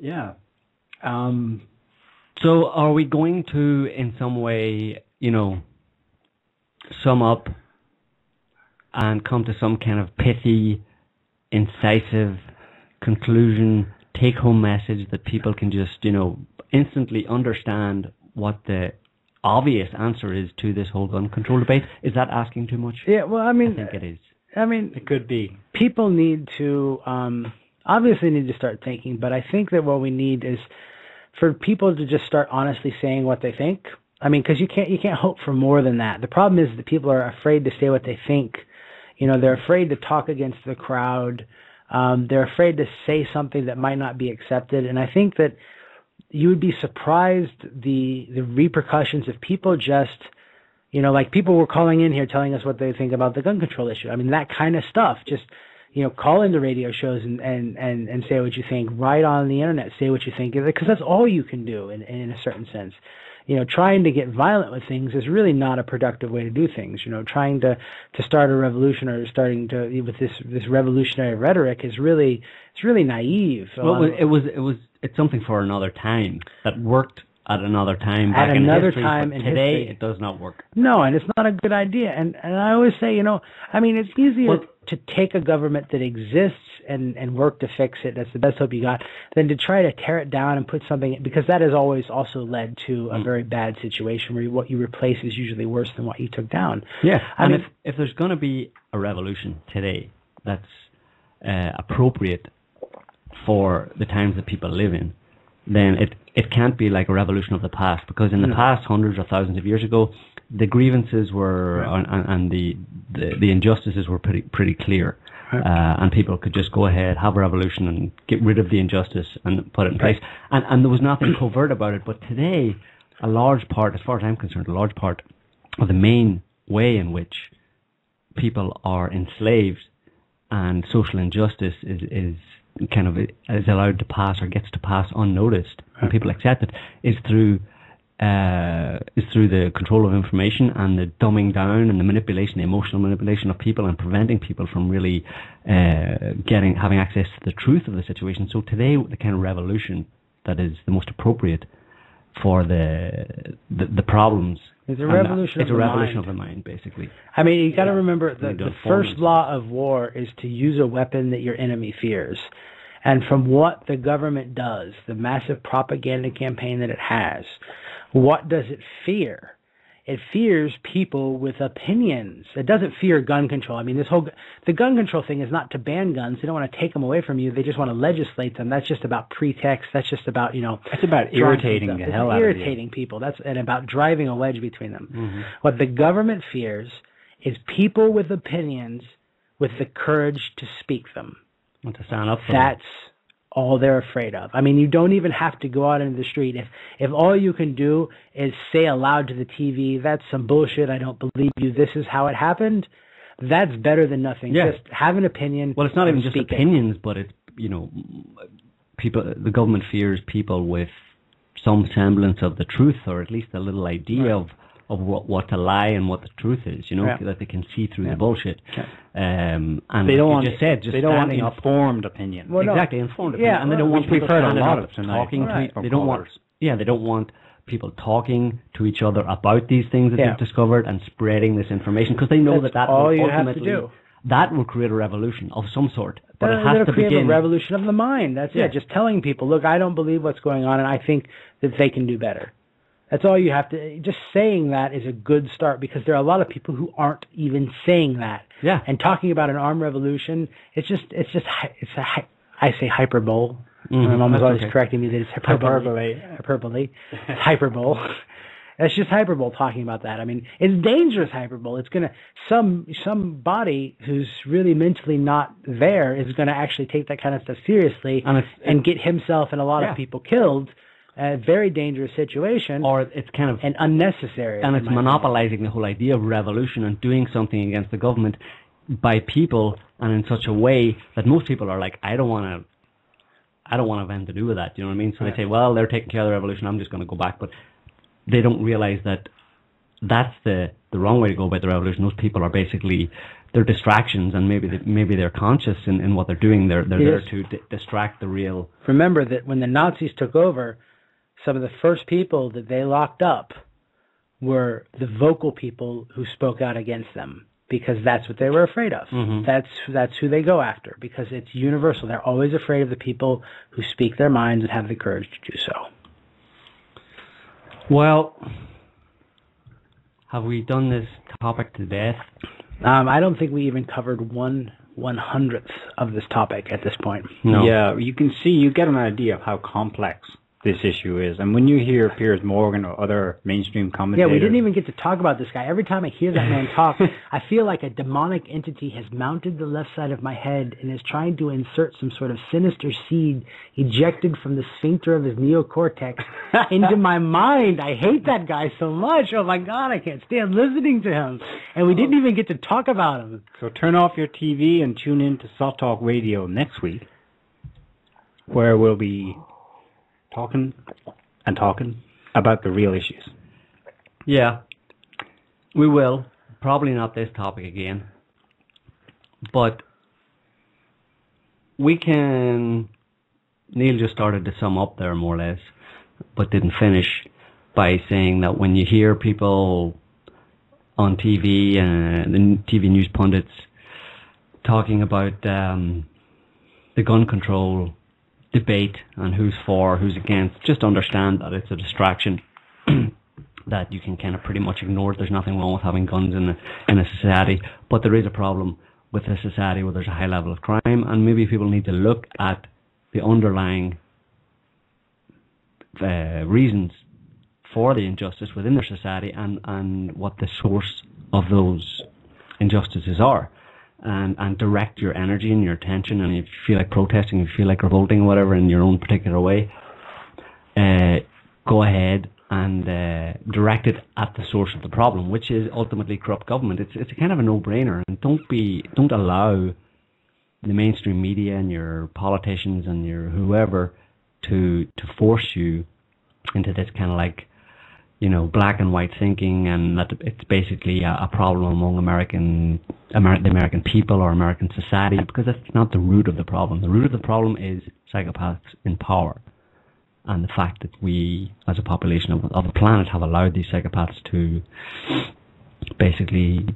Yeah. So are we going to, in some way, sum up and come to some kind of pithy, incisive conclusion, take-home message that people can just, instantly understand what the obvious answer is to this whole gun control debate? Is that asking too much? Yeah, well, I think it is. It could be. People need to, obviously need to start thinking, but I think that what we need is for people to just start honestly saying what they think. Because you can't hope for more than that. The problem is that people are afraid to say what they think. They're afraid to talk against the crowd. They're afraid to say something that might not be accepted. And I think that you would be surprised the repercussions if people just, like people were calling in here telling us what they think about the gun control issue. That kind of stuff. Just, call into radio shows and say what you think. Write on the internet, say what you think. Because that's all you can do in a certain sense. Trying to get violent with things is really not a productive way to do things. Trying to start a revolution or starting to with this revolutionary rhetoric is really naive. Well, it's something for another time that worked at another time. At another history, time in today, history, it does not work. No, and it's not a good idea. And I always say, it's easier to take a government that exists and work to fix it. That's the best hope you got, than to try to tear it down and put something, because that has always also led to a very bad situation where what you replace is usually worse than what you took down. Yeah, if there's going to be a revolution today that's appropriate for the times that people live in, then it can't be like a revolution of the past, because in the past, hundreds or thousands of years ago, the grievances were and the injustices were pretty clear, and people could just go ahead, have a revolution, and get rid of the injustice and put it in place, and there was nothing covert about it. But today, a large part, as far as I'm concerned, a large part of the main way in which people are enslaved and social injustice is allowed to pass or gets to pass unnoticed, and people accept it, is through the control of information and the dumbing down and the manipulation, the emotional manipulation of people, and preventing people from really having access to the truth of the situation. So today, the kind of revolution that is the most appropriate for the problems. It's a revolution. It's a revolution of the mind, basically. You got to remember that the first law of war is to use a weapon that your enemy fears. And from what the government does, the massive propaganda campaign that it has, what does it fear? It fears people with opinions. It doesn't fear gun control. The gun control thing is not to ban guns. They don't want to take them away from you. They just want to legislate them. That's just about pretext. That's just about, It's about irritating the hell out of you. Irritating people. And about driving a wedge between them. Mm-hmm. What the government fears is people with opinions with the courage to speak them. Want to stand up for That's all they're afraid of. You don't even have to go out into the street. If all you can do is say aloud to the TV, that's some bullshit, I don't believe you, this is how it happened, that's better than nothing. Yeah. Just have an opinion. Well, it's not even just opinions, but it's, people, the government fears people with some semblance of the truth, or at least a little idea of what a lie and what the truth is, that they can see through the bullshit. Yeah. And they don't want they don't want informed opinion. Well, exactly, informed opinion. And they don't want people heard a lot of talking tonight. They don't want people talking to each other about these things that they've discovered and spreading this information, because they know that all will you ultimately have to do. That will create a revolution of some sort. But it has It'll to create begin a revolution of the mind. That's it. Just telling people, look, I don't believe what's going on, and I think that they can do better. That's all you have to. Just saying that is a good start, because there are a lot of people who aren't even saying that. Yeah. And talking about an armed revolution, I say hyperbole. Mm-hmm. My mom was always correcting me that it's hyperbole. It's hyperbole. That's just hyperbole talking about that. It's dangerous hyperbole. It's gonna somebody who's really mentally not there is gonna actually take that kind of stuff seriously and get himself and a lot of people killed. A very dangerous situation, or it's kind of and unnecessary, and it's monopolizing the whole idea of revolution and doing something against the government by people, and in such a way that most people are like, I don't want to have anything to do with that. You know what I mean? So they say, well, they're taking care of the revolution, I'm just going to go back. But they don't realize that that's the wrong way to go about the revolution. Those people are basically, they're distractions, and maybe they're conscious in what they're doing. They're there to distract the real. Remember that when the Nazis took over, some of the first people that they locked up were the vocal people who spoke out against them, because that's what they were afraid of. Mm-hmm. That's who they go after, because it's universal. They're always afraid of the people who speak their minds and have the courage to do so. Well, have we done this topic to death? I don't think we even covered 1/100th of this topic at this point. No. Yeah, you get an idea of how complex this issue is. And when you hear Piers Morgan or other mainstream commentators... Yeah, we didn't even get to talk about this guy. Every time I hear that man talk, I feel like a demonic entity has mounted the left side of my head and is trying to insert some sort of sinister seed ejected from the sphincter of his neocortex into my mind. I hate that guy so much. Oh my God, I can't stand listening to him. And we didn't even get to talk about him. So turn off your TV and tune in to Sott Talk Radio next week, where we'll be talking about the real issues. Yeah, we will. Probably not this topic again. But we can... Neil just started to sum up there, more or less, but didn't finish, by saying that when you hear people on TV and the TV news pundits talking about the gun control debate and who's for, who's against, just understand that it's a distraction that you can kind of pretty much ignore. There's nothing wrong with having guns in a society, but there is a problem with a society where there's a high level of crime, and maybe people need to look at the underlying reasons for the injustice within their society and what the source of those injustices are. And direct your energy and your attention, and if you feel like protesting, if you feel like revolting, whatever, in your own particular way, go ahead and direct it at the source of the problem, which is ultimately corrupt government. It's a kind of a no-brainer, and don't allow the mainstream media and your politicians and your whoever to force you into this kind of like, black and white thinking, and that it's basically a problem among the American people or American society, because that's not the root of the problem. The root of the problem is psychopaths in power, and the fact that we, as a population of the planet, have allowed these psychopaths to basically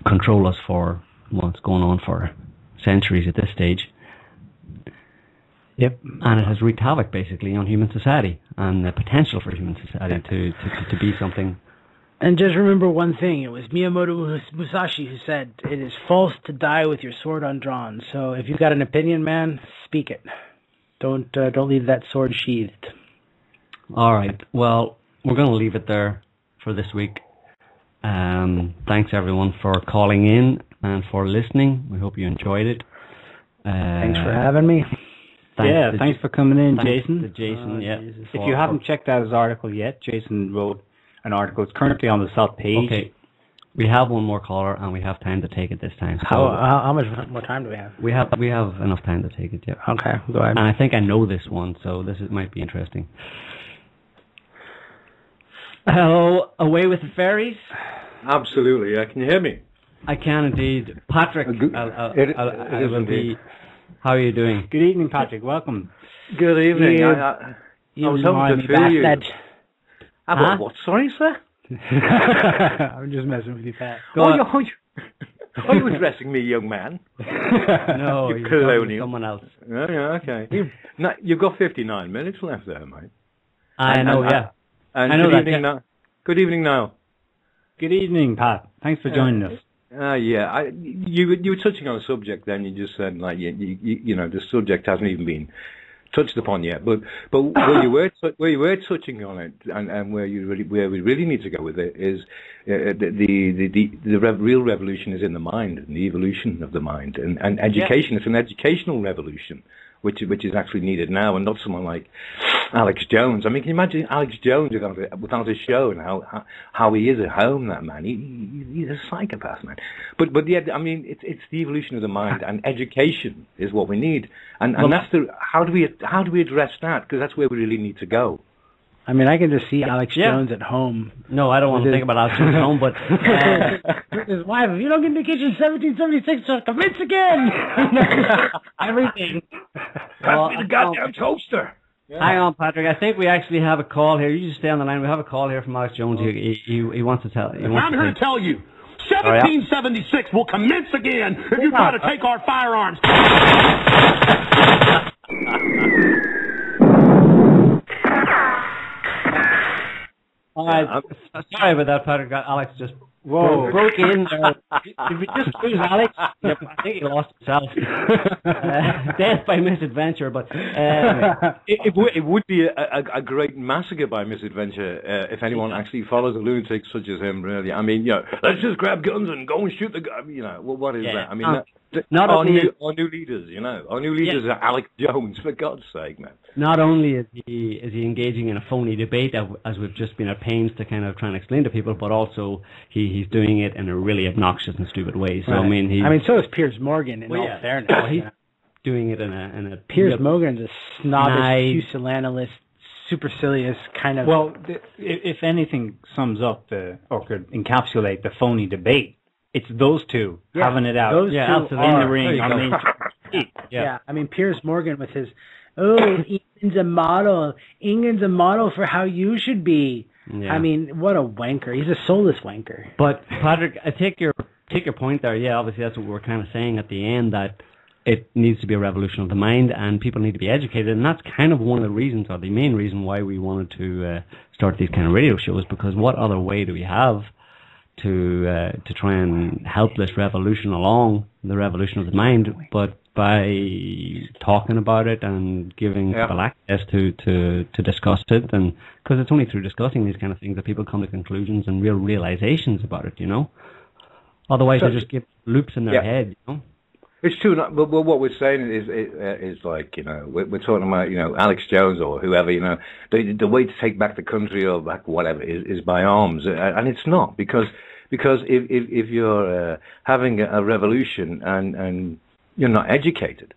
control us for what's going on for centuries at this stage. Yep. And it has wreaked havoc, basically, on human society and the potential for human society to be something. And just remember one thing. It was Miyamoto Musashi who said, "It is false to die with your sword undrawn." So if you've got an opinion, man, speak it. Don't leave that sword sheathed. All right. Well, we're going to leave it there for this week. Thanks, everyone, for calling in and for listening. We hope you enjoyed it. Thanks for having me. Thanks for coming in, Jason. Jason, yeah. If you haven't checked out his article yet, Jason wrote an article. It's currently on the Sott page. Okay. We have one more caller, and we have time to take it this time. So how much more time do we have? We have enough time to take it, yeah. Okay, go ahead. And I think I know this one, so might be interesting. Hello, away with the fairies? Absolutely, yeah. Can you hear me? I can indeed. Patrick, It is indeed. How are you doing? Good evening, Patrick. Welcome. Good evening. I was hoping to feel you. What? Sorry, sir? I'm just messing with you, Pat. Are you addressing me, young man? No, you're talking to someone else. Oh, yeah, okay. You've got 59 minutes left there, mate. I know, yeah. And I know good that. evening, Good evening, Niall. Good evening, Pat. Thanks for joining us. Yeah, you were touching on a subject. Then you just said like the subject hasn't even been touched upon yet. But where you were touching on it, and where we really need to go with it is the real revolution is in the mind and the evolution of the mind and education. Yeah. It's an educational revolution, which is actually needed now, and not someone like Alex Jones. I mean, can you imagine Alex Jones without his show and how he is at home? That man, he's a psychopath, man. But yeah, I mean, it's the evolution of the mind, and education is what we need. And that's how do we address that? Because that's where we really need to go. I mean, I can just see Alex Jones at home. No, I don't want to think about Alex Jones at home, but his wife, if you don't get in the kitchen 1776, just commence again. Everything. Pass me the goddamn toaster. Yeah. Hang on, Patrick. I think we actually have a call here. You just stay on the line. We have a call here from Alex Jones. He wants to tell. I'm here to tell you, 1776 will commence again if you try to take our firearms. All right. Sorry about that, Patrick. Alex just broke in. Did we just lose Alex? Yep, I think he lost himself. Death by misadventure, but it would be a great massacre by misadventure if anyone actually follows a lunatic such as him. Really, I mean, let's just grab guns and go and shoot the guy. What is that? I mean, not our only new leaders, our new leaders are Alex Jones, for God's sake, man. Not only is he engaging in a phony debate, as we've just been at pains to kind of try and explain to people, but also he's doing it in a really obnoxious and stupid way. So right. So is Piers Morgan. In all fairness, he's doing it in a Piers Morgan's a snobbish, pusillanimous, supercilious kind of. Well, if anything sums up or could encapsulate the phony debate, it's those two having it out. Those two in the ring. I mean, Piers Morgan with his, England's a model. England's a model for how you should be. Yeah. I mean, what a wanker. He's a soulless wanker. But, Patrick, I take your point there. Yeah, obviously that's what we're kind of saying at the end, that it needs to be a revolution of the mind and people need to be educated. And that's kind of one of the reasons, or the main reason why we wanted to start these kind of radio shows, because what other way do we have to try and help this revolution along, the revolution of the mind, but by talking about it and giving people access to discuss it, and because it's only through discussing these kind of things that people come to conclusions and real realizations about it, Otherwise, they just get loops in their head, It's true, but what we're saying is like, we're talking about, Alex Jones or whoever, the way to take back the country or back whatever is by arms, and it's not, because if you're having a revolution and you're not educated,